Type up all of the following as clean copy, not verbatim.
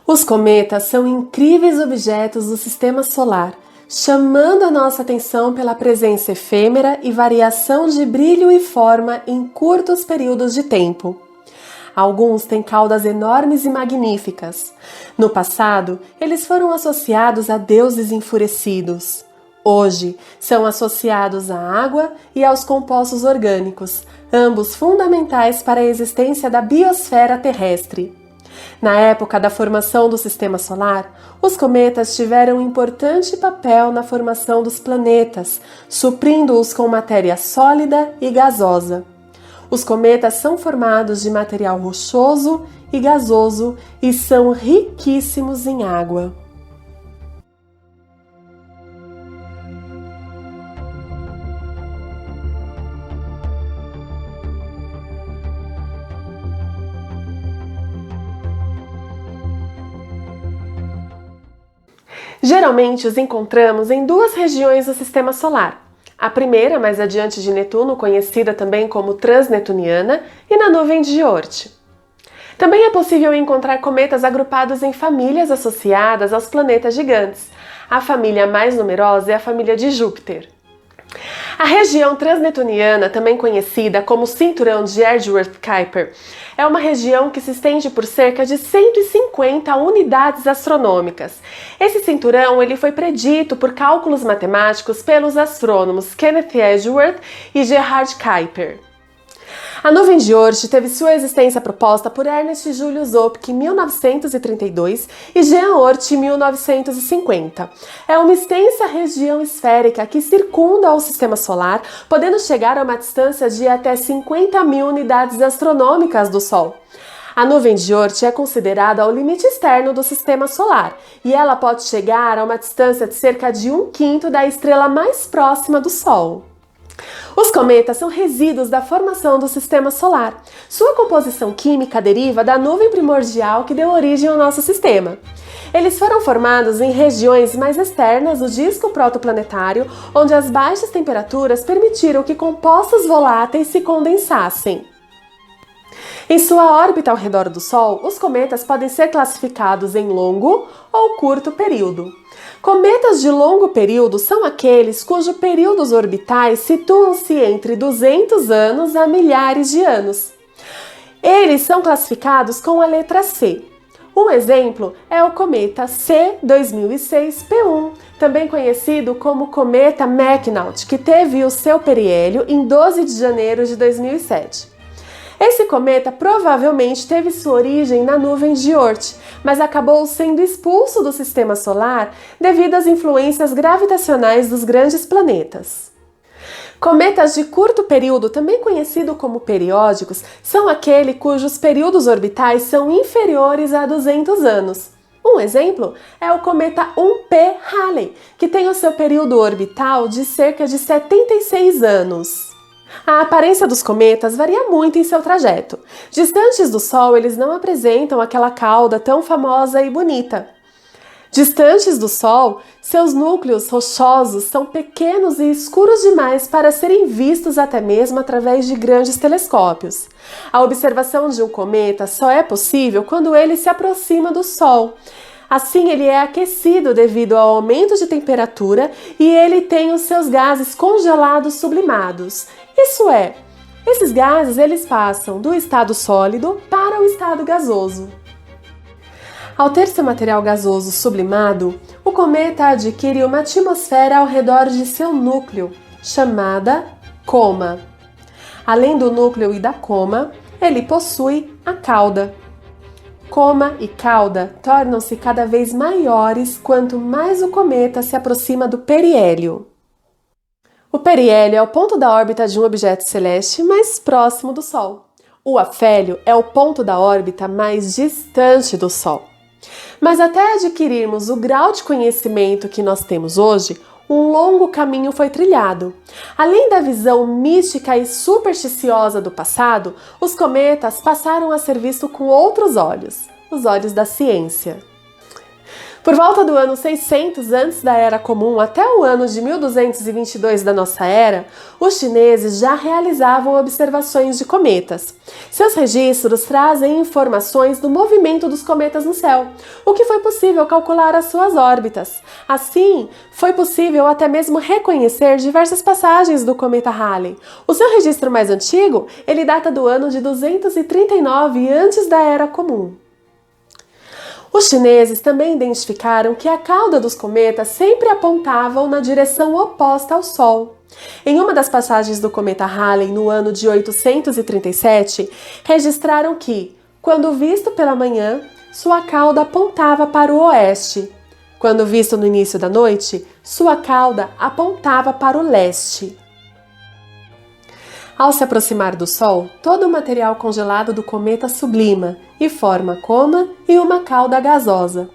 Os cometas são incríveis objetos do sistema solar, chamando a nossa atenção pela presença efêmera e variação de brilho e forma em curtos períodos de tempo. Alguns têm caudas enormes e magníficas. No passado, eles foram associados a deuses enfurecidos. Hoje, são associados à água e aos compostos orgânicos, ambos fundamentais para a existência da biosfera terrestre. Na época da formação do Sistema Solar, os cometas tiveram um importante papel na formação dos planetas, suprindo-os com matéria sólida e gasosa. Os cometas são formados de material rochoso e gasoso e são riquíssimos em água. Geralmente os encontramos em duas regiões do Sistema Solar. A primeira, mais adiante de Netuno, conhecida também como Transnetuniana, e na nuvem de Oort. Também é possível encontrar cometas agrupados em famílias associadas aos planetas gigantes. A família mais numerosa é a família de Júpiter. A região transnetuniana, também conhecida como Cinturão de Edgeworth-Kuiper, é uma região que se estende por cerca de 150 unidades astronômicas. Esse cinturão foi predito por cálculos matemáticos pelos astrônomos Kenneth Edgeworth e Gerhard Kuiper. A nuvem de Oort teve sua existência proposta por Ernest Julius Zopf em 1932 e Jean Oort em 1950. É uma extensa região esférica que circunda o Sistema Solar, podendo chegar a uma distância de até 50.000 unidades astronômicas do Sol. A nuvem de Oort é considerada o limite externo do Sistema Solar e ela pode chegar a uma distância de cerca de 1/5 da estrela mais próxima do Sol. Os cometas são resíduos da formação do Sistema Solar. Sua composição química deriva da nuvem primordial que deu origem ao nosso sistema. Eles foram formados em regiões mais externas do disco protoplanetário, onde as baixas temperaturas permitiram que compostos voláteis se condensassem. Em sua órbita ao redor do Sol, os cometas podem ser classificados em longo ou curto período. Cometas de longo período são aqueles cujos períodos orbitais situam-se entre 200 anos a milhares de anos. Eles são classificados com a letra C. Um exemplo é o cometa C2006P1, também conhecido como cometa McNaught, que teve o seu periélio em 12 de janeiro de 2007. Esse cometa provavelmente teve sua origem na nuvem de Oort, mas acabou sendo expulso do Sistema Solar devido às influências gravitacionais dos grandes planetas. Cometas de curto período, também conhecido como periódicos, são aqueles cujos períodos orbitais são inferiores a 200 anos. Um exemplo é o cometa 1P Halley, que tem o seu período orbital de cerca de 76 anos. A aparência dos cometas varia muito em seu trajeto. Distantes do Sol, eles não apresentam aquela cauda tão famosa e bonita. Distantes do Sol, seus núcleos rochosos são pequenos e escuros demais para serem vistos até mesmo através de grandes telescópios. A observação de um cometa só é possível quando ele se aproxima do Sol. Assim, ele é aquecido devido ao aumento de temperatura e ele tem os seus gases congelados sublimados. Isso é, esses gases eles passam do estado sólido para o estado gasoso. Ao ter seu material gasoso sublimado, o cometa adquire uma atmosfera ao redor de seu núcleo, chamada coma. Além do núcleo e da coma, ele possui a cauda. Coma e cauda tornam-se cada vez maiores quanto mais o cometa se aproxima do periélio. O periélio é o ponto da órbita de um objeto celeste mais próximo do Sol. O afélio é o ponto da órbita mais distante do Sol. Mas até adquirirmos o grau de conhecimento que nós temos hoje, um longo caminho foi trilhado. Além da visão mística e supersticiosa do passado, os cometas passaram a ser vistos com outros olhos, os olhos da ciência. Por volta do ano 600 antes da Era Comum até o ano de 1222 da nossa era, os chineses já realizavam observações de cometas. Seus registros trazem informações do movimento dos cometas no céu, o que foi possível calcular as suas órbitas. Assim, foi possível até mesmo reconhecer diversas passagens do cometa Halley. O seu registro mais antigo, ele data do ano de 239 antes da Era Comum. Os chineses também identificaram que a cauda dos cometas sempre apontavam na direção oposta ao Sol. Em uma das passagens do cometa Halley, no ano de 837, registraram que, quando visto pela manhã, sua cauda apontava para o oeste. Quando visto no início da noite, sua cauda apontava para o leste. Ao se aproximar do Sol, todo o material congelado do cometa sublima e forma coma e uma cauda gasosa.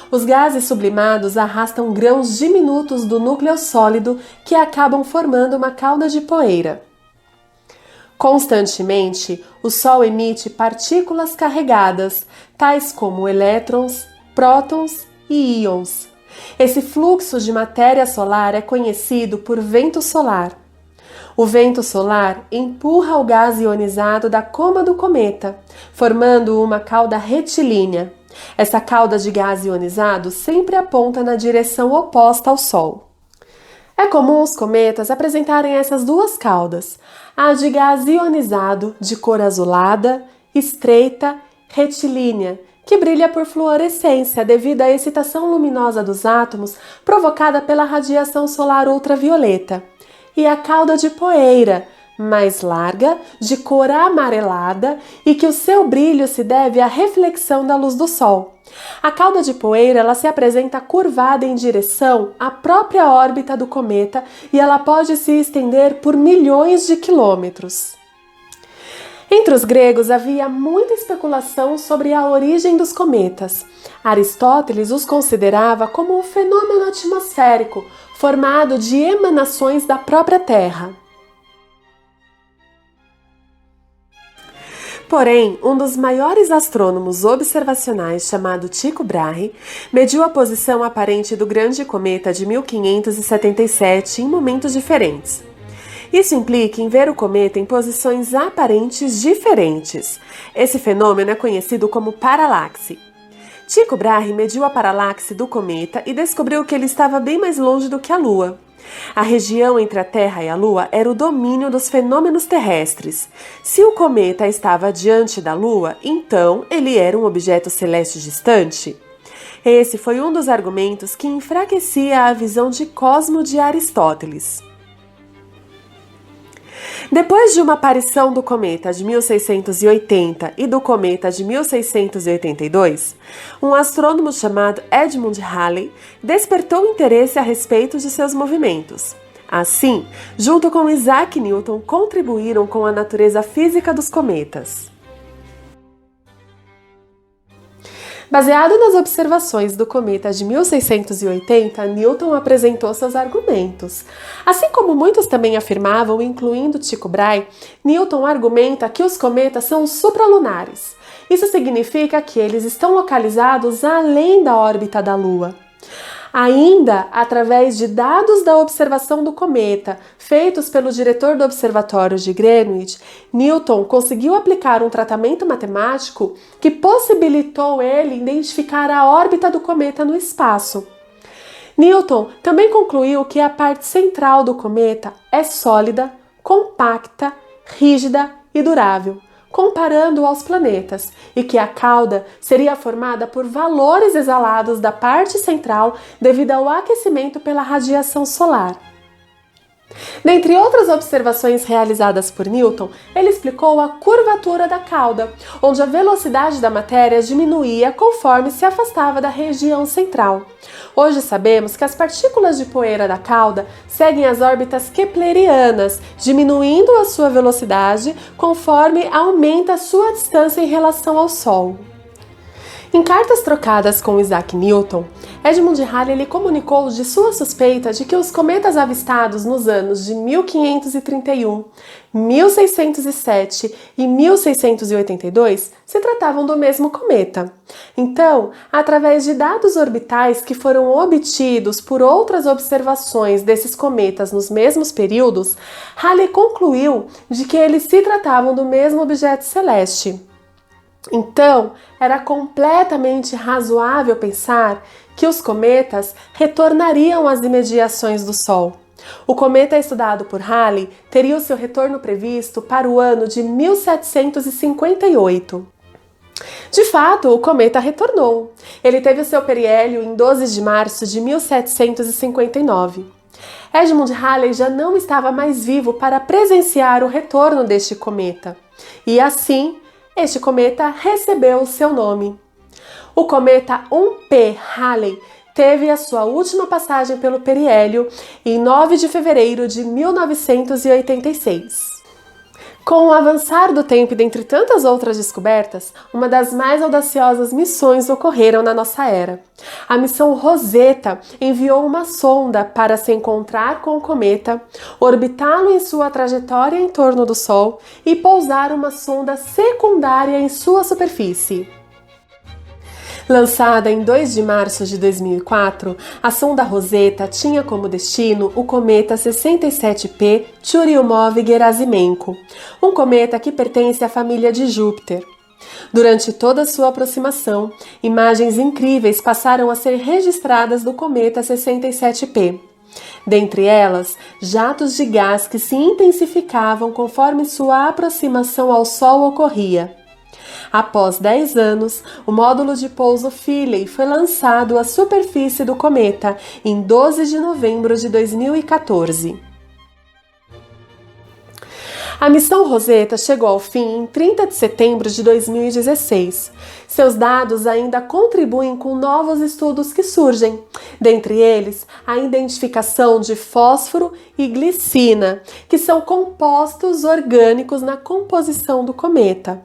Os gases sublimados arrastam grãos diminutos do núcleo sólido que acabam formando uma cauda de poeira. Constantemente, o Sol emite partículas carregadas, tais como elétrons, prótons e íons. Esse fluxo de matéria solar é conhecido por vento solar. O vento solar empurra o gás ionizado da coma do cometa, formando uma cauda retilínea. Essa cauda de gás ionizado sempre aponta na direção oposta ao Sol. É comum os cometas apresentarem essas duas caudas, a de gás ionizado, de cor azulada, estreita, retilínea, que brilha por fluorescência devido à excitação luminosa dos átomos provocada pela radiação solar ultravioleta, e a cauda de poeira, mais larga, de cor amarelada e que o seu brilho se deve à reflexão da luz do Sol. A cauda de poeira ela se apresenta curvada em direção à própria órbita do cometa e ela pode se estender por milhões de quilômetros. Entre os gregos havia muita especulação sobre a origem dos cometas. Aristóteles os considerava como um fenômeno atmosférico, formado de emanações da própria Terra. Porém, um dos maiores astrônomos observacionais, chamado Tycho Brahe, mediu a posição aparente do grande cometa de 1577 em momentos diferentes. Isso implica em ver o cometa em posições aparentes diferentes. Esse fenômeno é conhecido como paralaxe. Tycho Brahe mediu a paralaxe do cometa e descobriu que ele estava bem mais longe do que a Lua. A região entre a Terra e a Lua era o domínio dos fenômenos terrestres. Se o cometa estava diante da Lua, então ele era um objeto celeste distante. Esse foi um dos argumentos que enfraquecia a visão de Cosmo de Aristóteles. Depois de uma aparição do cometa de 1680 e do cometa de 1682, um astrônomo chamado Edmund Halley despertou interesse a respeito de seus movimentos. Assim, junto com Isaac Newton, contribuíram com a natureza física dos cometas. Baseado nas observações do cometa de 1680, Newton apresentou seus argumentos. Assim como muitos também afirmavam, incluindo Tycho Brahe, Newton argumenta que os cometas são supralunares. Isso significa que eles estão localizados além da órbita da Lua. Ainda através de dados da observação do cometa, feitos pelo diretor do Observatório de Greenwich, Newton conseguiu aplicar um tratamento matemático que possibilitou ele identificar a órbita do cometa no espaço. Newton também concluiu que a parte central do cometa é sólida, compacta, rígida e durável, comparando-o aos planetas, e que a cauda seria formada por valores exalados da parte central devido ao aquecimento pela radiação solar. Dentre outras observações realizadas por Newton, ele explicou a curvatura da cauda, onde a velocidade da matéria diminuía conforme se afastava da região central. Hoje sabemos que as partículas de poeira da cauda seguem as órbitas keplerianas, diminuindo a sua velocidade conforme aumenta a sua distância em relação ao Sol. Em cartas trocadas com Isaac Newton, Edmund Halley ele comunicou de sua suspeita de que os cometas avistados nos anos de 1531, 1607 e 1682 se tratavam do mesmo cometa. Então, através de dados orbitais que foram obtidos por outras observações desses cometas nos mesmos períodos, Halley concluiu de que eles se tratavam do mesmo objeto celeste. Então, era completamente razoável pensar que os cometas retornariam às imediações do Sol. O cometa estudado por Halley teria o seu retorno previsto para o ano de 1758. De fato, o cometa retornou. Ele teve o seu periélio em 12 de março de 1759. Edmund Halley já não estava mais vivo para presenciar o retorno deste cometa. E assim, este cometa recebeu o seu nome. O cometa 1P Halley teve a sua última passagem pelo periélio em 9 de fevereiro de 1986. Com o avançar do tempo e dentre tantas outras descobertas, uma das mais audaciosas missões ocorreram na nossa era. A missão Rosetta enviou uma sonda para se encontrar com o cometa, orbitá-lo em sua trajetória em torno do Sol e pousar uma sonda secundária em sua superfície. Lançada em 2 de março de 2004, a sonda Rosetta tinha como destino o cometa 67P Churyumov-Gerasimenko, um cometa que pertence à família de Júpiter. Durante toda a sua aproximação, imagens incríveis passaram a ser registradas do cometa 67P. Dentre elas, jatos de gás que se intensificavam conforme sua aproximação ao Sol ocorria. Após 10 anos, o módulo de pouso Philae foi lançado à superfície do cometa em 12 de novembro de 2014. A missão Rosetta chegou ao fim em 30 de setembro de 2016. Seus dados ainda contribuem com novos estudos que surgem, dentre eles a identificação de fósforo e glicina, que são compostos orgânicos na composição do cometa.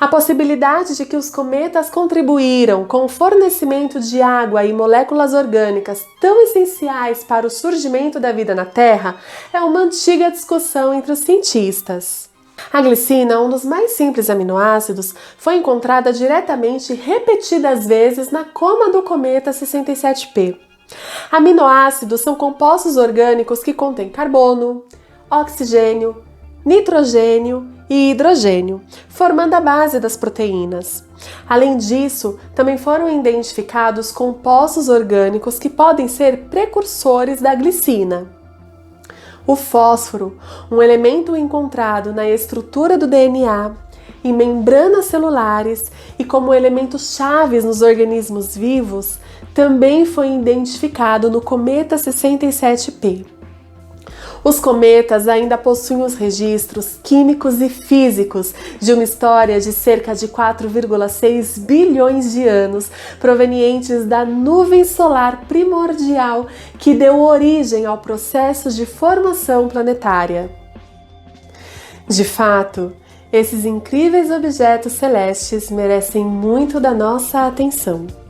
A possibilidade de que os cometas contribuíram com o fornecimento de água e moléculas orgânicas tão essenciais para o surgimento da vida na Terra é uma antiga discussão entre os cientistas. A glicina, um dos mais simples aminoácidos, foi encontrada diretamente repetidas vezes na coma do cometa 67P. Aminoácidos são compostos orgânicos que contêm carbono, oxigênio, nitrogênio e hidrogênio, formando a base das proteínas. Além disso, também foram identificados compostos orgânicos que podem ser precursores da glicina. O fósforo, um elemento encontrado na estrutura do DNA, em membranas celulares e como elementos chaves nos organismos vivos, também foi identificado no cometa 67P. Os cometas ainda possuem os registros químicos e físicos de uma história de cerca de 4,6 bilhões de anos, provenientes da nuvem solar primordial que deu origem ao processo de formação planetária. De fato, esses incríveis objetos celestes merecem muito da nossa atenção.